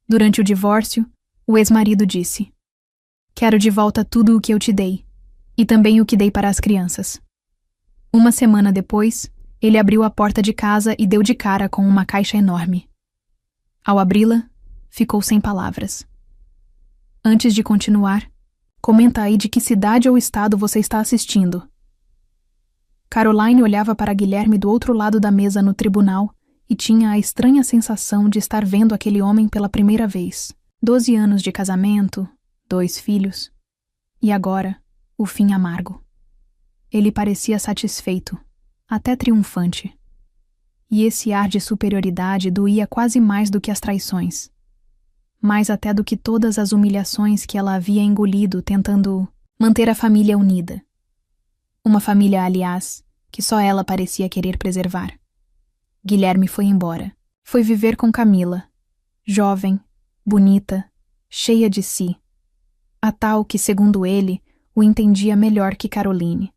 Durante o divórcio, o ex-marido disse: "Quero de volta tudo o que eu te dei, e também o que dei para as crianças." Uma semana depois, ele abriu a porta de casa e deu de cara com uma caixa enorme. Ao abri-la, ficou sem palavras. Antes de continuar, comenta aí de que cidade ou estado você está assistindo. Caroline olhava para Guilherme do outro lado da mesa no tribunal e tinha a estranha sensação de estar vendo aquele homem pela primeira vez. 12 anos de casamento, 2 filhos. E agora, o fim amargo. Ele parecia satisfeito, até triunfante. E esse ar de superioridade doía quase mais do que as traições. Mais até do que todas as humilhações que ela havia engolido tentando manter a família unida. Uma família, aliás, que só ela parecia querer preservar. Guilherme foi embora. Foi viver com Camila, jovem, bonita, cheia de si. A tal que, segundo ele, o entendia melhor que Caroline.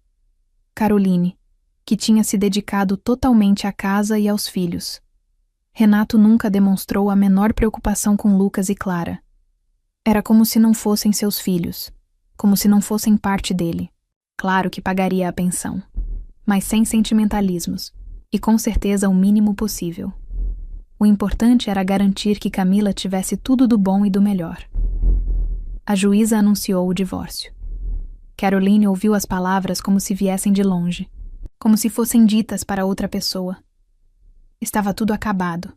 Caroline, que tinha se dedicado totalmente à casa e aos filhos. Renato nunca demonstrou a menor preocupação com Lucas e Clara. Era como se não fossem seus filhos, como se não fossem parte dele. Claro que pagaria a pensão, mas sem sentimentalismos, e com certeza o mínimo possível. O importante era garantir que Camila tivesse tudo do bom e do melhor. A juíza anunciou o divórcio. Caroline ouviu as palavras como se viessem de longe, como se fossem ditas para outra pessoa. Estava tudo acabado.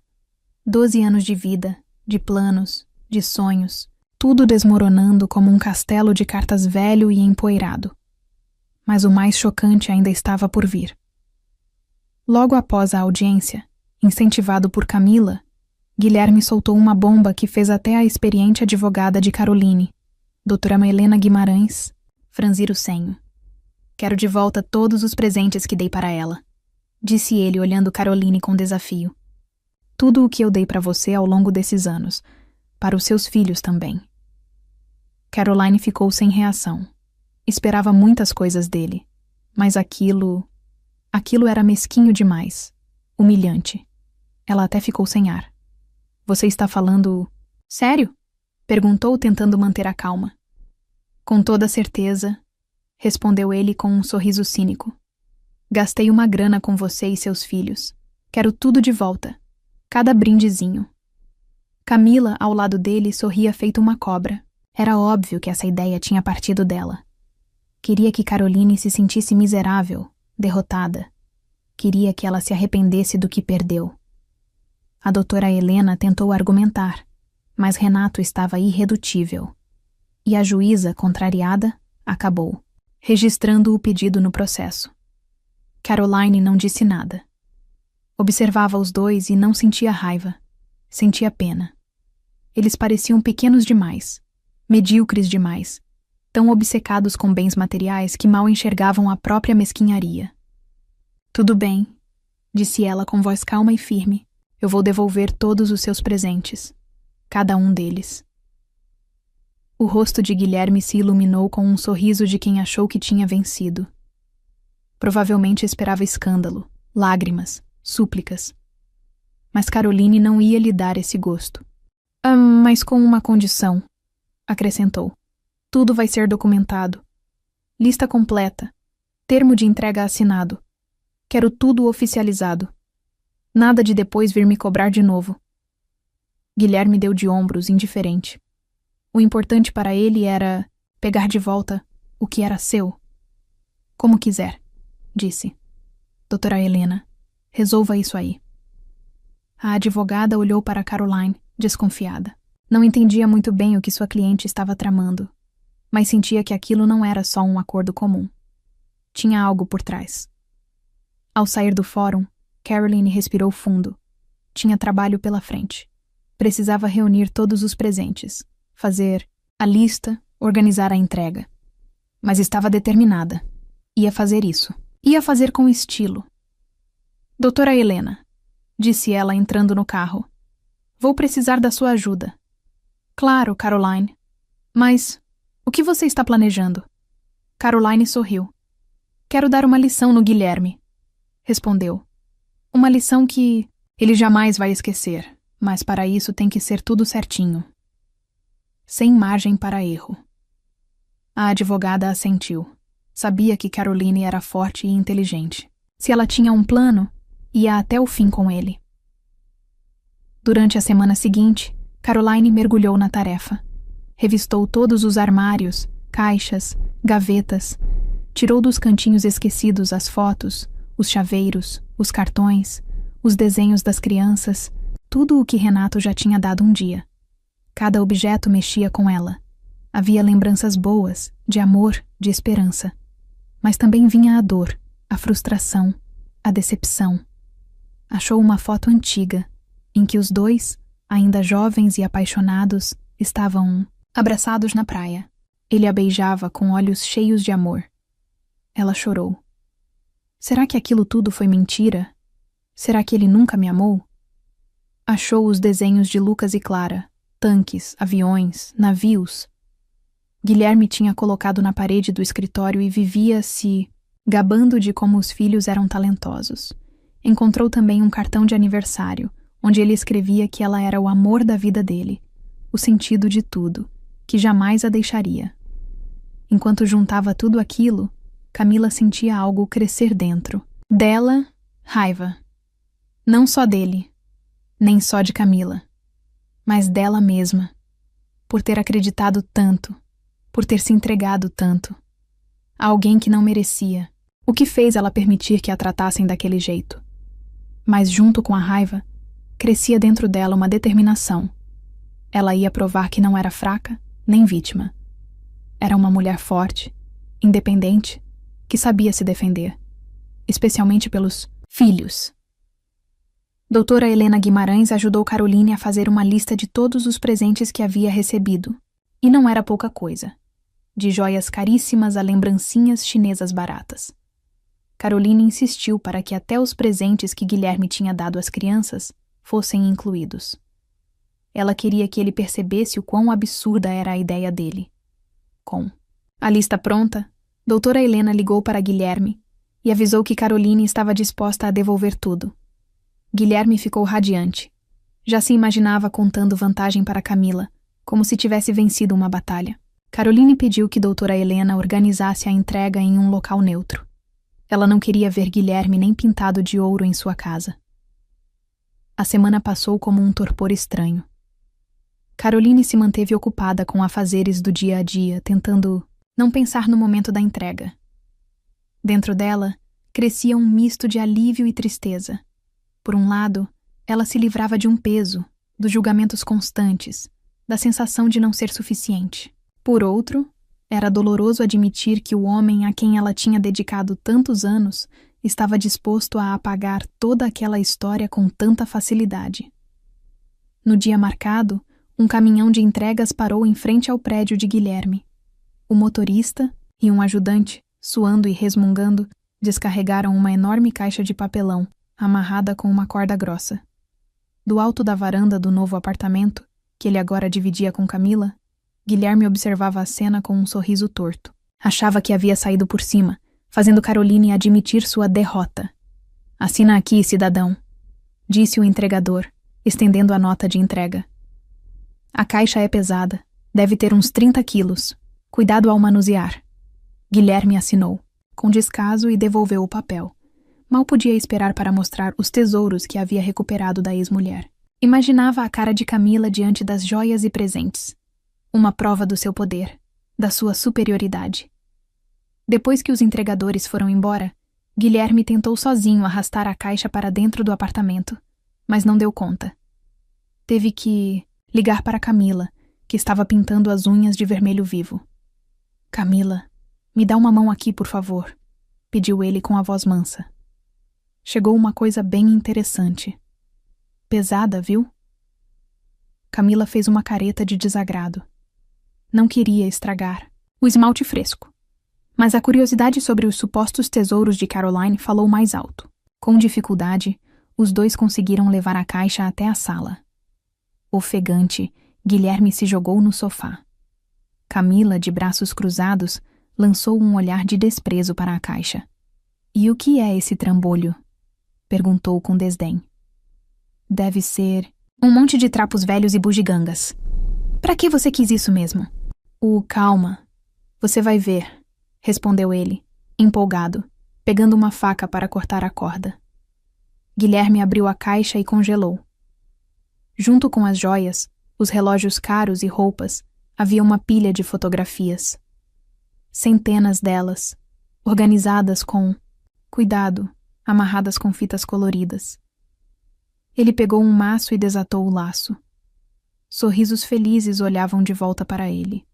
12 anos de vida, de planos, de sonhos, tudo desmoronando como um castelo de cartas velho e empoeirado. Mas o mais chocante ainda estava por vir. Logo após a audiência, incentivado por Camila, Guilherme soltou uma bomba que fez até a experiente advogada de Caroline, doutora Helena Guimarães, franzir o senho. "Quero de volta todos os presentes que dei para ela", disse ele olhando Caroline com desafio. "Tudo o que eu dei para você ao longo desses anos, para os seus filhos também." Caroline ficou sem reação. Esperava muitas coisas dele, mas aquilo era mesquinho demais, humilhante. Ela até ficou sem ar. "Você está falando sério?" perguntou, tentando manter a calma. "Com toda certeza", respondeu ele com um sorriso cínico. "Gastei uma grana com você e seus filhos. Quero tudo de volta. Cada brindezinho." Camila, ao lado dele, sorria feito uma cobra. Era óbvio que essa ideia tinha partido dela. Queria que Caroline se sentisse miserável, derrotada. Queria que ela se arrependesse do que perdeu. A doutora Helena tentou argumentar, mas Renato estava irredutível. E a juíza, contrariada, acabou, registrando o pedido no processo. Caroline não disse nada. Observava os dois e não sentia raiva. Sentia pena. Eles pareciam pequenos demais, medíocres demais, tão obcecados com bens materiais que mal enxergavam a própria mesquinharia. "Tudo bem", disse ela com voz calma e firme. "Eu vou devolver todos os seus presentes. Cada um deles." O rosto de Guilherme se iluminou com um sorriso de quem achou que tinha vencido. Provavelmente esperava escândalo, lágrimas, súplicas. Mas Caroline não ia lhe dar esse gosto. Mas com uma condição", acrescentou. "Tudo vai ser documentado. Lista completa. Termo de entrega assinado. Quero tudo oficializado. Nada de depois vir me cobrar de novo." Guilherme deu de ombros, indiferente. O importante para ele era pegar de volta o que era seu. "Como quiser", disse. "Doutora Helena, resolva isso aí." A advogada olhou para Caroline, desconfiada. Não entendia muito bem o que sua cliente estava tramando, mas sentia que aquilo não era só um acordo comum. Tinha algo por trás. Ao sair do fórum, Caroline respirou fundo. Tinha trabalho pela frente. Precisava reunir todos os presentes, fazer a lista, organizar a entrega. Mas estava determinada. Ia fazer isso. Ia fazer com estilo. "Doutora Helena", disse ela entrando no carro, "vou precisar da sua ajuda." "Claro, Caroline. Mas o que você está planejando?" Caroline sorriu. "Quero dar uma lição no Guilherme", respondeu. "Uma lição que ele jamais vai esquecer, Mas para isso tem que ser tudo certinho. Sem margem para erro. A advogada assentiu. Sabia que Caroline era forte e inteligente. Se ela tinha um plano, ia até o fim com ele. Durante a semana seguinte, Caroline mergulhou na tarefa. Revistou todos os armários, caixas, gavetas. Tirou dos cantinhos esquecidos as fotos, os chaveiros, os cartões, os desenhos das crianças, tudo o que Renato já tinha dado um dia. Cada objeto mexia com ela. Havia lembranças boas, de amor, de esperança. Mas também vinha a dor, a frustração, a decepção. Achou uma foto antiga, em que os dois, ainda jovens e apaixonados, estavam abraçados na praia. Ele a beijava com olhos cheios de amor. Ela chorou. Será que aquilo tudo foi mentira? Será que ele nunca me amou? Achou os desenhos de Lucas e Clara, tanques, aviões, navios. Guilherme tinha colocado na parede do escritório e vivia se gabando de como os filhos eram talentosos. Encontrou também um cartão de aniversário, onde ele escrevia que ela era o amor da vida dele, o sentido de tudo, que jamais a deixaria. Enquanto juntava tudo aquilo, Camila sentia algo crescer dentro. Dela, raiva. Não só dele, nem só de Camila, mas dela mesma, por ter acreditado tanto, por ter se entregado tanto. A alguém que não merecia. O que fez ela permitir que a tratassem daquele jeito? Mas junto com a raiva, crescia dentro dela uma determinação. Ela ia provar que não era fraca, nem vítima. Era uma mulher forte, independente, que sabia se defender, especialmente pelos filhos. Doutora Helena Guimarães ajudou Caroline a fazer uma lista de todos os presentes que havia recebido. E não era pouca coisa. De joias caríssimas a lembrancinhas chinesas baratas. Caroline insistiu para que até os presentes que Guilherme tinha dado às crianças fossem incluídos. Ela queria que ele percebesse o quão absurda era a ideia dele. Com a lista pronta, doutora Helena ligou para Guilherme e avisou que Caroline estava disposta a devolver tudo. Guilherme ficou radiante. Já se imaginava contando vantagem para Camila, como se tivesse vencido uma batalha. Caroline pediu que doutora Helena organizasse a entrega em um local neutro. Ela não queria ver Guilherme nem pintado de ouro em sua casa. A semana passou como um torpor estranho. Caroline se manteve ocupada com afazeres do dia a dia, tentando não pensar no momento da entrega. Dentro dela, crescia um misto de alívio e tristeza. Por um lado, ela se livrava de um peso, dos julgamentos constantes, da sensação de não ser suficiente. Por outro, era doloroso admitir que o homem a quem ela tinha dedicado tantos anos estava disposto a apagar toda aquela história com tanta facilidade. No dia marcado, um caminhão de entregas parou em frente ao prédio de Guilherme. O motorista e um ajudante, suando e resmungando, descarregaram uma enorme caixa de papelão, amarrada com uma corda grossa. Do alto da varanda do novo apartamento, que ele agora dividia com Camila, Guilherme observava a cena com um sorriso torto. Achava que havia saído por cima, fazendo Caroline admitir sua derrota. "Assina aqui, cidadão", disse o entregador, estendendo a nota de entrega. "A caixa é pesada, deve ter uns 30 quilos. Cuidado ao manusear." Guilherme assinou, com descaso, e devolveu o papel. Mal podia esperar para mostrar os tesouros que havia recuperado da ex-mulher. Imaginava a cara de Camila diante das joias e presentes. Uma prova do seu poder, da sua superioridade. Depois que os entregadores foram embora, Guilherme tentou sozinho arrastar a caixa para dentro do apartamento, mas não deu conta. Teve que ligar para Camila, que estava pintando as unhas de vermelho vivo. "Camila, me dá uma mão aqui, por favor", pediu ele com a voz mansa. Chegou uma coisa bem interessante. "Pesada, viu?" Camila fez uma careta de desagrado. Não queria estragar o esmalte fresco. Mas a curiosidade sobre os supostos tesouros de Caroline falou mais alto. Com dificuldade, os dois conseguiram levar a caixa até a sala. Ofegante, Guilherme se jogou no sofá. Camila, de braços cruzados, lançou um olhar de desprezo para a caixa. "E o que é esse trambolho?" perguntou com desdém. "Deve ser..." Um monte de trapos velhos e bugigangas. Pra que você quis isso mesmo? Calma. Você vai ver, respondeu ele, empolgado, pegando uma faca para cortar a corda. Guilherme abriu a caixa e congelou. Junto com as joias, os relógios caros e roupas, havia uma pilha de fotografias. Centenas delas, organizadas com cuidado, amarradas com fitas coloridas. Ele pegou um maço e desatou o laço. Sorrisos felizes olhavam de volta para ele.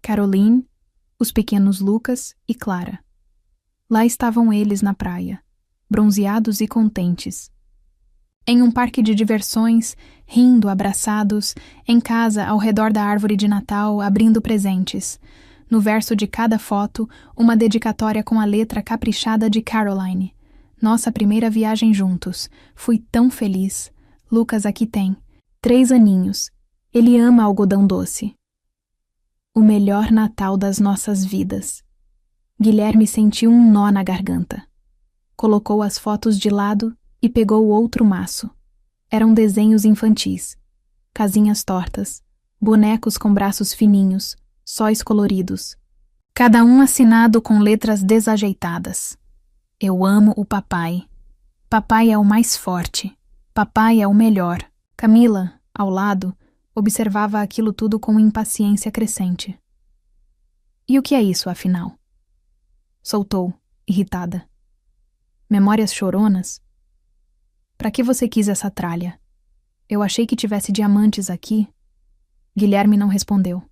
Caroline, os pequenos Lucas e Clara. Lá estavam eles na praia, bronzeados e contentes. Em um parque de diversões, rindo, abraçados, em casa, ao redor da árvore de Natal, abrindo presentes. No verso de cada foto, uma dedicatória com a letra caprichada de Caroline. Nossa primeira viagem juntos. Fui tão feliz. Lucas aqui tem 3 aninhos. Ele ama algodão doce. O melhor Natal das nossas vidas. Guilherme sentiu um nó na garganta. Colocou as fotos de lado e pegou outro maço. Eram desenhos infantis. Casinhas tortas, bonecos com braços fininhos, sóis coloridos. Cada um assinado com letras desajeitadas. Eu amo o papai. Papai é o mais forte. Papai é o melhor. Camila, ao lado, observava aquilo tudo com impaciência crescente. E o que é isso, afinal? Soltou, irritada. Memórias choronas? Pra que você quis essa tralha? Eu achei que tivesse diamantes aqui. Guilherme não respondeu.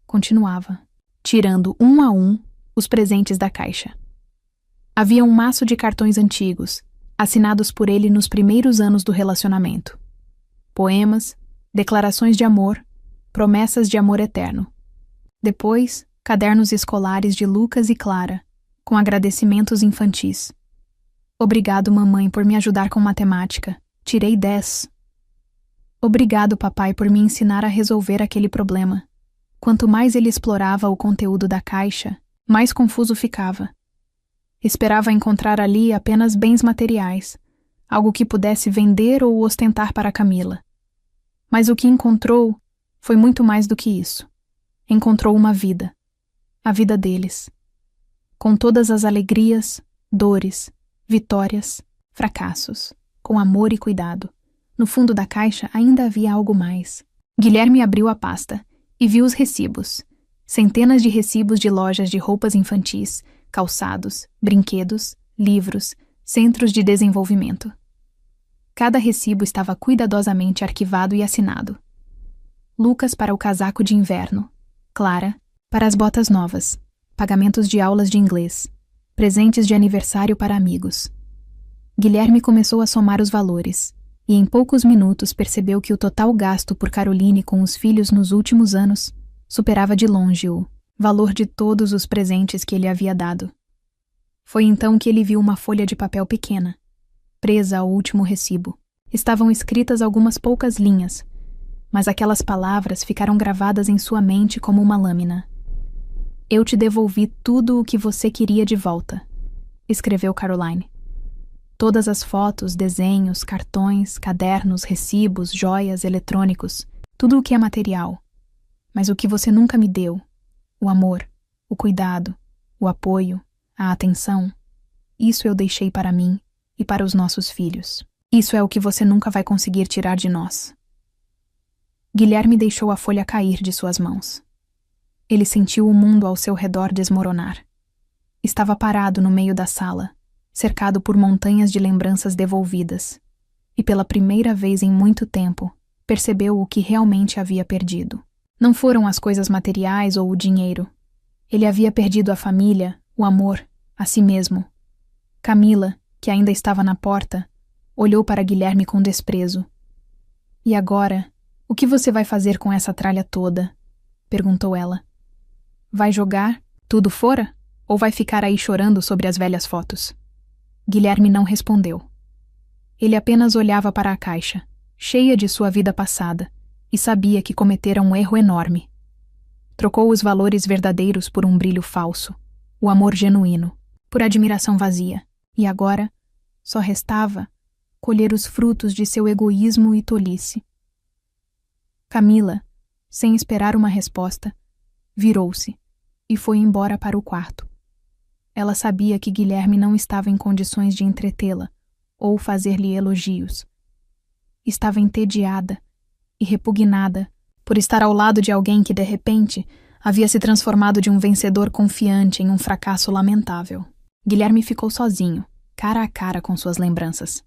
Continuava, tirando um a um os presentes da caixa. Havia um maço de cartões antigos, assinados por ele nos primeiros anos do relacionamento. Poemas, declarações de amor, promessas de amor eterno. Depois, cadernos escolares de Lucas e Clara, com agradecimentos infantis. Obrigado, mamãe, por me ajudar com matemática. Tirei 10. Obrigado, papai, por me ensinar a resolver aquele problema. Quanto mais ele explorava o conteúdo da caixa, mais confuso ficava. Esperava encontrar ali apenas bens materiais, algo que pudesse vender ou ostentar para Camila. Mas o que encontrou foi muito mais do que isso. Encontrou uma vida. A vida deles. Com todas as alegrias, dores, vitórias, fracassos, com amor e cuidado. No fundo da caixa ainda havia algo mais. Guilherme abriu a pasta e viu os recibos. Centenas de recibos de lojas de roupas infantis, calçados, brinquedos, livros, centros de desenvolvimento. Cada recibo estava cuidadosamente arquivado e assinado. Lucas para o casaco de inverno. Clara para as botas novas. Pagamentos de aulas de inglês. Presentes de aniversário para amigos. Guilherme começou a somar os valores, e em poucos minutos percebeu que o total gasto por Caroline com os filhos nos últimos anos superava de longe o valor de todos os presentes que ele havia dado. Foi então que ele viu uma folha de papel pequena, presa ao último recibo. Estavam escritas algumas poucas linhas, mas aquelas palavras ficaram gravadas em sua mente como uma lâmina. Eu te devolvi tudo o que você queria de volta, escreveu Caroline. Todas as fotos, desenhos, cartões, cadernos, recibos, joias, eletrônicos, tudo o que é material. Mas o que você nunca me deu, o amor, o cuidado, o apoio, a atenção, isso eu deixei para mim e para os nossos filhos. Isso é o que você nunca vai conseguir tirar de nós. Guilherme deixou a folha cair de suas mãos. Ele sentiu o mundo ao seu redor desmoronar. Estava parado no meio da sala, cercado por montanhas de lembranças devolvidas, e pela primeira vez em muito tempo, percebeu o que realmente havia perdido. Não foram as coisas materiais ou o dinheiro. Ele havia perdido a família, o amor, a si mesmo. Camila, que ainda estava na porta, olhou para Guilherme com desprezo. E agora, o que você vai fazer com essa tralha toda? Perguntou ela. Vai jogar tudo fora? Ou vai ficar aí chorando sobre as velhas fotos? Guilherme não respondeu. Ele apenas olhava para a caixa, cheia de sua vida passada, e sabia que cometera um erro enorme. Trocou os valores verdadeiros por um brilho falso, o amor genuíno, por admiração vazia, e agora só restava colher os frutos de seu egoísmo e tolice. Camila, sem esperar uma resposta, virou-se e foi embora para o quarto. Ela sabia que Guilherme não estava em condições de entretê-la ou fazer-lhe elogios. Estava entediada e repugnada por estar ao lado de alguém que, de repente, havia se transformado de um vencedor confiante em um fracasso lamentável. Guilherme ficou sozinho, cara a cara com suas lembranças.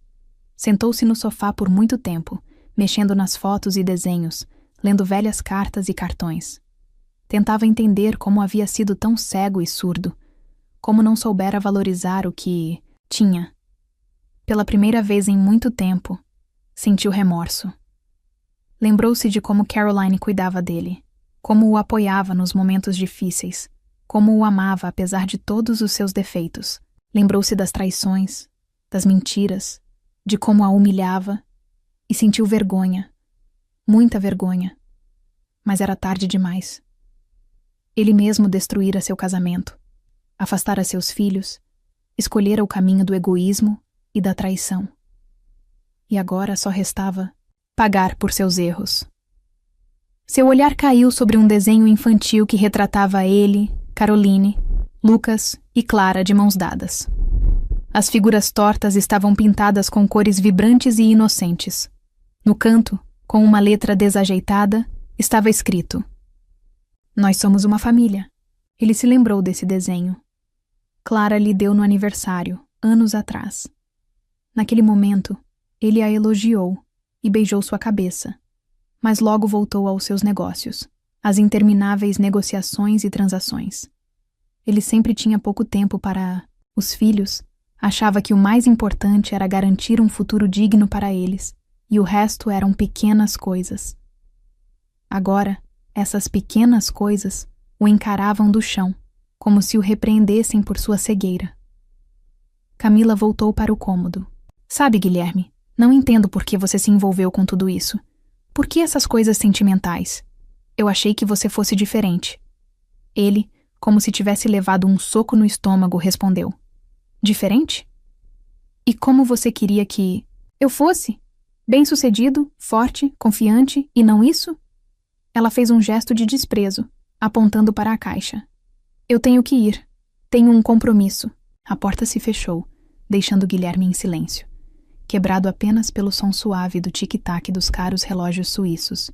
Sentou-se no sofá por muito tempo, mexendo nas fotos e desenhos, lendo velhas cartas e cartões. Tentava entender como havia sido tão cego e surdo, como não soubera valorizar o que tinha. Pela primeira vez em muito tempo, sentiu remorso. Lembrou-se de como Caroline cuidava dele, como o apoiava nos momentos difíceis, como o amava apesar de todos os seus defeitos. Lembrou-se das traições, das mentiras, de como a humilhava, e sentiu vergonha, muita vergonha. Mas era tarde demais. Ele mesmo destruíra seu casamento, afastara seus filhos, escolhera o caminho do egoísmo e da traição. E agora só restava pagar por seus erros. Seu olhar caiu sobre um desenho infantil que retratava ele, Caroline, Lucas e Clara de mãos dadas. As figuras tortas estavam pintadas com cores vibrantes e inocentes. No canto, com uma letra desajeitada, estava escrito: "Nós somos uma família." Ele se lembrou desse desenho. Clara lhe deu no aniversário, anos atrás. Naquele momento, ele a elogiou e beijou sua cabeça, mas logo voltou aos seus negócios, às intermináveis negociações e transações. Ele sempre tinha pouco tempo para os filhos, achava que o mais importante era garantir um futuro digno para eles, e o resto eram pequenas coisas. Agora, essas pequenas coisas o encaravam do chão, como se o repreendessem por sua cegueira. Camila voltou para o cômodo. "Sabe, Guilherme, não entendo por que você se envolveu com tudo isso. Por que essas coisas sentimentais? Eu achei que você fosse diferente." Ele, como se tivesse levado um soco no estômago, respondeu: "Diferente? E como você queria que eu fosse? Bem-sucedido, forte, confiante, e não isso?" Ela fez um gesto de desprezo, apontando para a caixa. "Eu tenho que ir. Tenho um compromisso." A porta se fechou, deixando Guilherme em silêncio, quebrado apenas pelo som suave do tic-tac dos caros relógios suíços,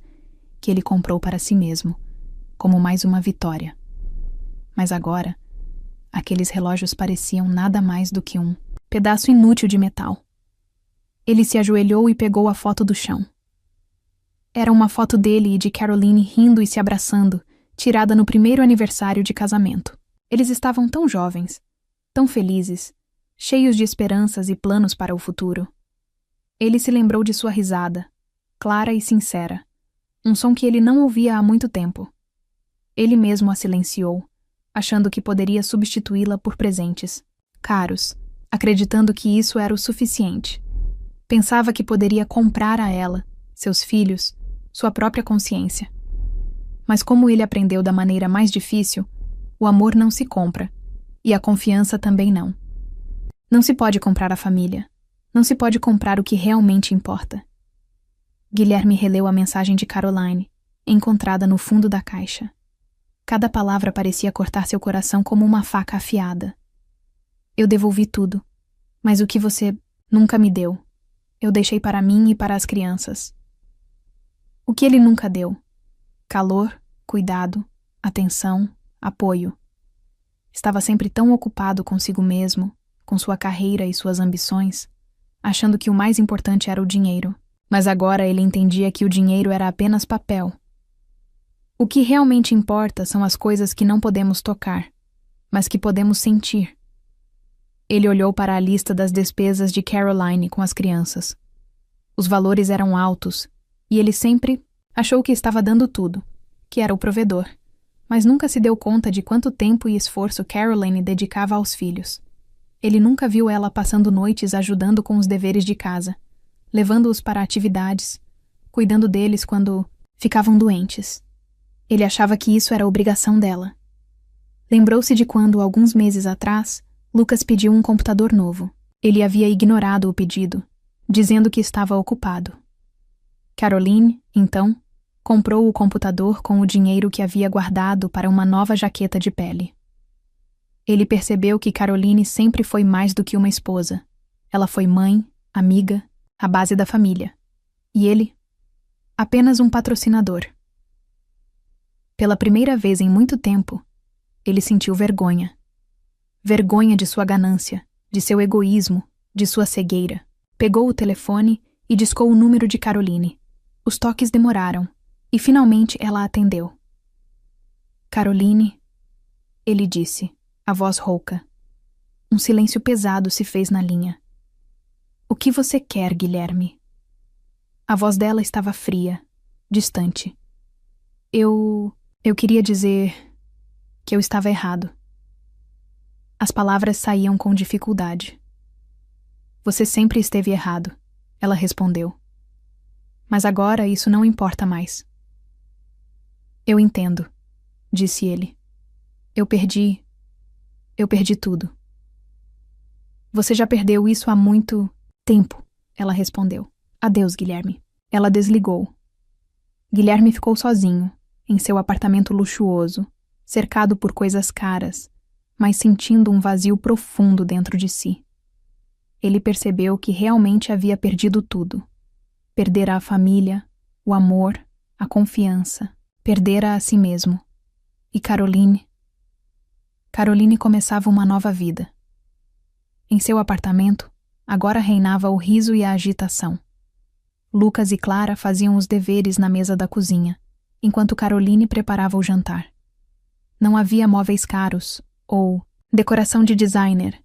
que ele comprou para si mesmo, como mais uma vitória. Mas agora, aqueles relógios pareciam nada mais do que um pedaço inútil de metal. Ele se ajoelhou e pegou a foto do chão. Era uma foto dele e de Caroline rindo e se abraçando, tirada no primeiro aniversário de casamento. Eles estavam tão jovens, tão felizes, cheios de esperanças e planos para o futuro. Ele se lembrou de sua risada, clara e sincera, um som que ele não ouvia há muito tempo. Ele mesmo a silenciou, achando que poderia substituí-la por presentes caros, acreditando que isso era o suficiente. Pensava que poderia comprar a ela, seus filhos, sua própria consciência. Mas como ele aprendeu da maneira mais difícil, o amor não se compra, e a confiança também não. Não se pode comprar a família. Não se pode comprar o que realmente importa. Guilherme releu a mensagem de Caroline, encontrada no fundo da caixa. Cada palavra parecia cortar seu coração como uma faca afiada. "Eu devolvi tudo, mas o que você nunca me deu, eu deixei para mim e para as crianças." O que ele nunca deu? Calor, cuidado, atenção, apoio. Estava sempre tão ocupado consigo mesmo, com sua carreira e suas ambições, achando que o mais importante era o dinheiro. Mas agora ele entendia que o dinheiro era apenas papel. O que realmente importa são as coisas que não podemos tocar, mas que podemos sentir. Ele olhou para a lista das despesas de Caroline com as crianças. Os valores eram altos, e ele sempre achou que estava dando tudo, que era o provedor, mas nunca se deu conta de quanto tempo e esforço Caroline dedicava aos filhos. Ele nunca viu ela passando noites ajudando com os deveres de casa, levando-os para atividades, cuidando deles quando ficavam doentes. Ele achava que isso era obrigação dela. Lembrou-se de quando, alguns meses atrás, Lucas pediu um computador novo. Ele havia ignorado o pedido, dizendo que estava ocupado. Caroline, então, comprou o computador com o dinheiro que havia guardado para uma nova jaqueta de pele. Ele percebeu que Caroline sempre foi mais do que uma esposa. Ela foi mãe, amiga, a base da família. E ele? Apenas um patrocinador. Pela primeira vez em muito tempo, ele sentiu vergonha. Vergonha de sua ganância, de seu egoísmo, de sua cegueira. Pegou o telefone e discou o número de Caroline. Os toques demoraram, e finalmente ela atendeu. Caroline, ele disse, a voz rouca. Um silêncio pesado se fez na linha. O que você quer, Guilherme? A voz dela estava fria, distante. Eu queria dizer que eu estava errado. As palavras saíam com dificuldade. Você sempre esteve errado, ela respondeu. Mas agora isso não importa mais. Eu entendo, disse ele. Eu perdi tudo. Você já perdeu isso há muito tempo, ela respondeu. Adeus, Guilherme. Ela desligou. Guilherme ficou sozinho, em seu apartamento luxuoso, cercado por coisas caras, mas sentindo um vazio profundo dentro de si. Ele percebeu que realmente havia perdido tudo. Perdera a família, o amor, a confiança, perdera a si mesmo. E Caroline começava uma nova vida. Em seu apartamento, agora reinava o riso e a agitação. Lucas e Clara faziam os deveres na mesa da cozinha, enquanto Caroline preparava o jantar. Não havia móveis caros ou decoração de designer,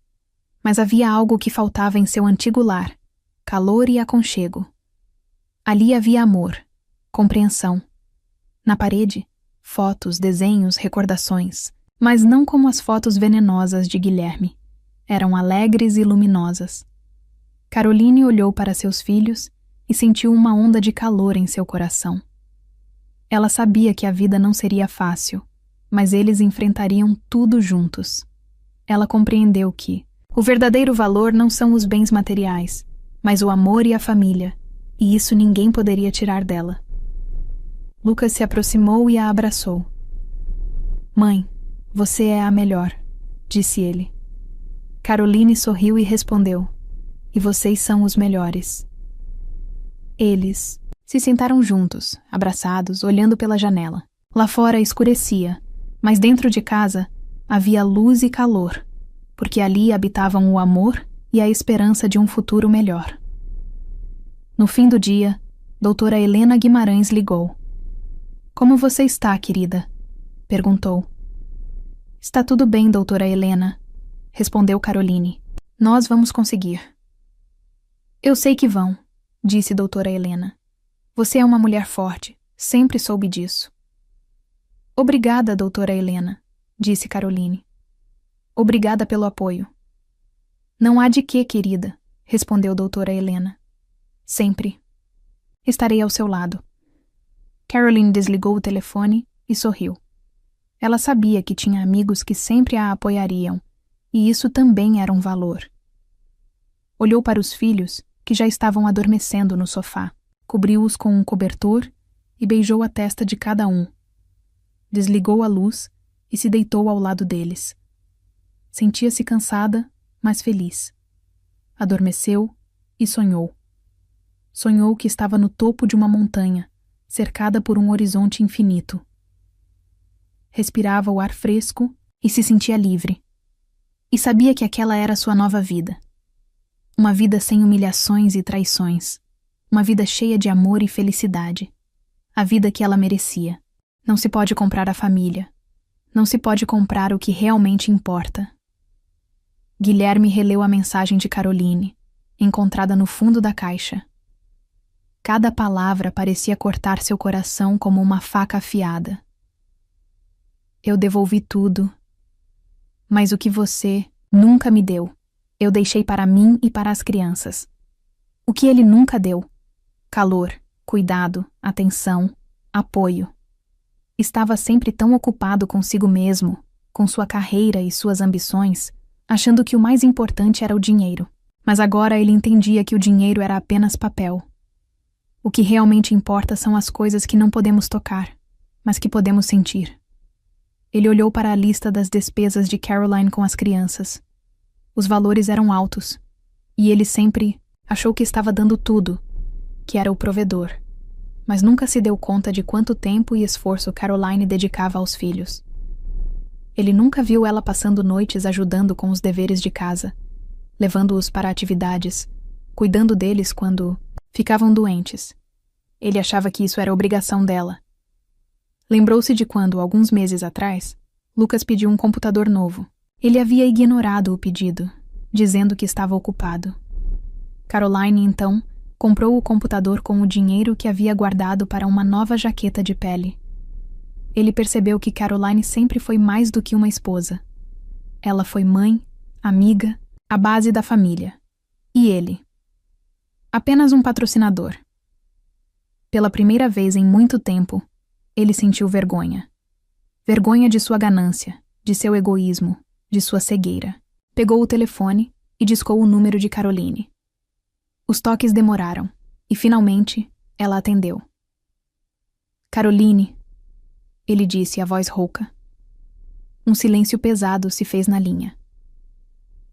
mas havia algo que faltava em seu antigo lar: calor e aconchego. Ali havia amor, compreensão. Na parede, fotos, desenhos, recordações, mas não como as fotos venenosas de Guilherme. Eram alegres e luminosas. Caroline olhou para seus filhos e sentiu uma onda de calor em seu coração. Ela sabia que a vida não seria fácil, mas eles enfrentariam tudo juntos. Ela compreendeu que o verdadeiro valor não são os bens materiais, mas o amor e a família, e isso ninguém poderia tirar dela. Lucas se aproximou e a abraçou. Mãe, você é a melhor, disse ele. Caroline sorriu e respondeu, e vocês são os melhores. Eles se sentaram juntos, abraçados, olhando pela janela. Lá fora escurecia, mas dentro de casa havia luz e calor, porque ali habitavam o amor e a esperança de um futuro melhor. No fim do dia, doutora Helena Guimarães ligou. Como você está, querida? Perguntou. Está tudo bem, doutora Helena, respondeu Caroline. Nós vamos conseguir. Eu sei que vão, disse doutora Helena. Você é uma mulher forte, sempre soube disso. Obrigada, doutora Helena, disse Caroline. Obrigada pelo apoio. Não há de quê, querida, respondeu doutora Helena. Sempre. Estarei ao seu lado. Caroline desligou o telefone e sorriu. Ela sabia que tinha amigos que sempre a apoiariam, e isso também era um valor. Olhou para os filhos, que já estavam adormecendo no sofá, cobriu-os com um cobertor e beijou a testa de cada um. Desligou a luz e se deitou ao lado deles. Sentia-se cansada, mas feliz. Adormeceu e sonhou. Sonhou que estava no topo de uma montanha, cercada por um horizonte infinito. Respirava o ar fresco e se sentia livre. E sabia que aquela era sua nova vida. Uma vida sem humilhações e traições. Uma vida cheia de amor e felicidade. A vida que ela merecia. Não se pode comprar a família. Não se pode comprar o que realmente importa. Guilherme releu a mensagem de Caroline, encontrada no fundo da caixa. Cada palavra parecia cortar seu coração como uma faca afiada. Eu devolvi tudo, mas o que você nunca me deu, eu deixei para mim e para as crianças. O que ele nunca deu: calor, cuidado, atenção, apoio. Estava sempre tão ocupado consigo mesmo, com sua carreira e suas ambições, achando que o mais importante era o dinheiro. Mas agora ele entendia que o dinheiro era apenas papel. O que realmente importa são as coisas que não podemos tocar, mas que podemos sentir. Ele olhou para a lista das despesas de Caroline com as crianças. Os valores eram altos, e ele sempre achou que estava dando tudo, que era o provedor, mas nunca se deu conta de quanto tempo e esforço Caroline dedicava aos filhos. Ele nunca viu ela passando noites ajudando com os deveres de casa, levando-os para atividades, cuidando deles quando ficavam doentes. Ele achava que isso era obrigação dela. Lembrou-se de quando, alguns meses atrás, Lucas pediu um computador novo. Ele havia ignorado o pedido, dizendo que estava ocupado. Caroline, então, comprou o computador com o dinheiro que havia guardado para uma nova jaqueta de pele. Ele percebeu que Caroline sempre foi mais do que uma esposa. Ela foi mãe, amiga, a base da família. E ele? Apenas um patrocinador. Pela primeira vez em muito tempo, ele sentiu vergonha. Vergonha de sua ganância, de seu egoísmo, de sua cegueira. Pegou o telefone e discou o número de Caroline. Os toques demoraram, e finalmente ela atendeu. Caroline, ele disse, a voz rouca. Um silêncio pesado se fez na linha.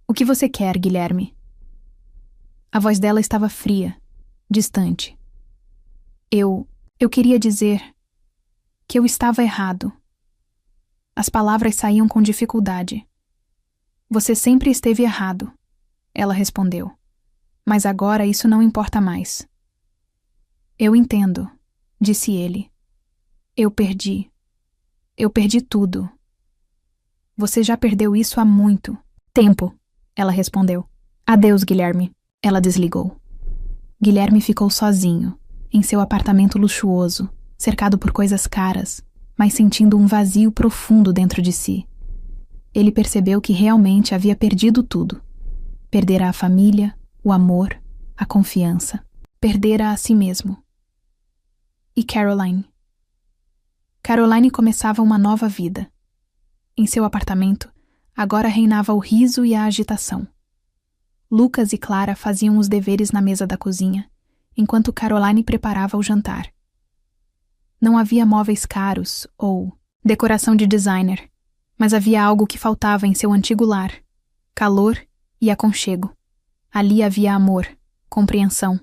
O que você quer, Guilherme? A voz dela estava fria, distante. Eu queria dizer que eu estava errado. As palavras saíam com dificuldade. Você sempre esteve errado, ela respondeu. Mas agora isso não importa mais. Eu entendo, disse ele. Eu perdi tudo. Você já perdeu isso há muito tempo, ela respondeu. Adeus, Guilherme. Ela desligou. Guilherme ficou sozinho, em seu apartamento luxuoso, cercado por coisas caras, mas sentindo um vazio profundo dentro de si. Ele percebeu que realmente havia perdido tudo. Perdera a família, o amor, a confiança. Perdera a si mesmo. E Caroline? Caroline começava uma nova vida. Em seu apartamento, agora reinava o riso e a agitação. Lucas e Clara faziam os deveres na mesa da cozinha, enquanto Caroline preparava o jantar. Não havia móveis caros ou decoração de designer, mas havia algo que faltava em seu antigo lar: calor e aconchego. Ali havia amor, compreensão.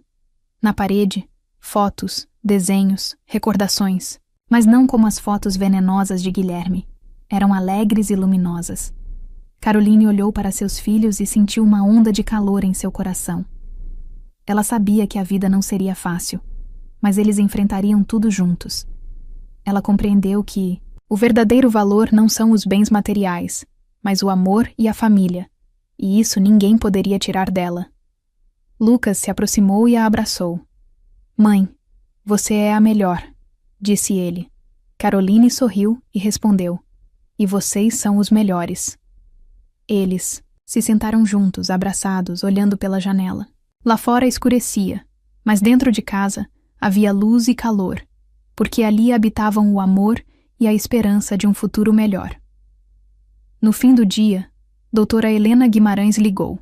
Na parede, fotos, desenhos, recordações, mas não como as fotos venenosas de Guilherme. Eram alegres e luminosas. Caroline olhou para seus filhos e sentiu uma onda de calor em seu coração. Ela sabia que a vida não seria fácil, mas eles enfrentariam tudo juntos. Ela compreendeu que o verdadeiro valor não são os bens materiais, mas o amor e a família, e isso ninguém poderia tirar dela. Lucas se aproximou e a abraçou. Mãe, você é a melhor, disse ele. Caroline sorriu e respondeu. E vocês são os melhores. Eles se sentaram juntos, abraçados, olhando pela janela. Lá fora escurecia, mas dentro de casa havia luz e calor, porque ali habitavam o amor e a esperança de um futuro melhor. No fim do dia, doutora Helena Guimarães ligou.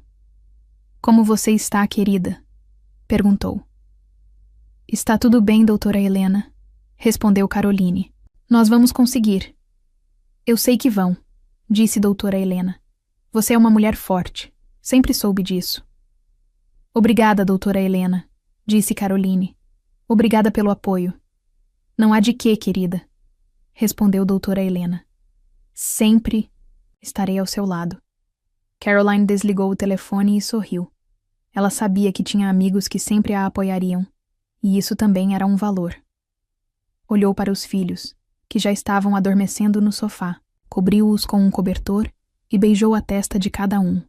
Como você está, querida? Perguntou. Está tudo bem, doutora Helena, respondeu Caroline. Nós vamos conseguir. Eu sei que vão, disse doutora Helena. Você é uma mulher forte. Sempre soube disso. Obrigada, doutora Helena, disse Caroline. Obrigada pelo apoio. Não há de quê, querida, respondeu doutora Helena. Sempre estarei ao seu lado. Caroline desligou o telefone e sorriu. Ela sabia que tinha amigos que sempre a apoiariam, e isso também era um valor. Olhou para os filhos, que já estavam adormecendo no sofá, cobriu-os com um cobertor e beijou a testa de cada um.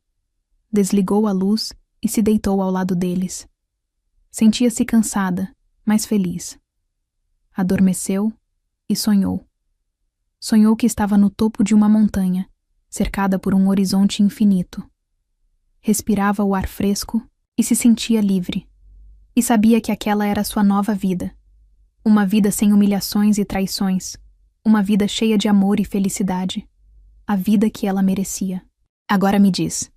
Desligou a luz e se deitou ao lado deles. Sentia-se cansada, mas feliz. Adormeceu e sonhou. Sonhou que estava no topo de uma montanha, cercada por um horizonte infinito. Respirava o ar fresco e se sentia livre. E sabia que aquela era sua nova vida. Uma vida sem humilhações e traições. Uma vida cheia de amor e felicidade. A vida que ela merecia. Agora me diz,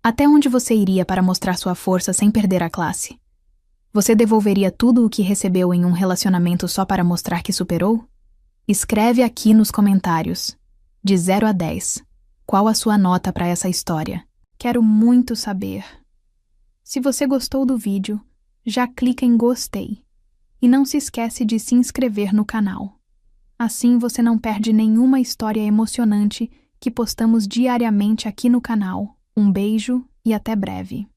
Até onde você iria para mostrar sua força sem perder a classe? Você devolveria tudo o que recebeu em um relacionamento só para mostrar que superou? Escreve aqui nos comentários. De 0 a 10. Qual a sua nota para essa história? Quero muito saber. Se você gostou do vídeo, já clica em gostei. E não se esquece de se inscrever no canal. Assim você não perde nenhuma história emocionante que postamos diariamente aqui no canal. Um beijo e até breve.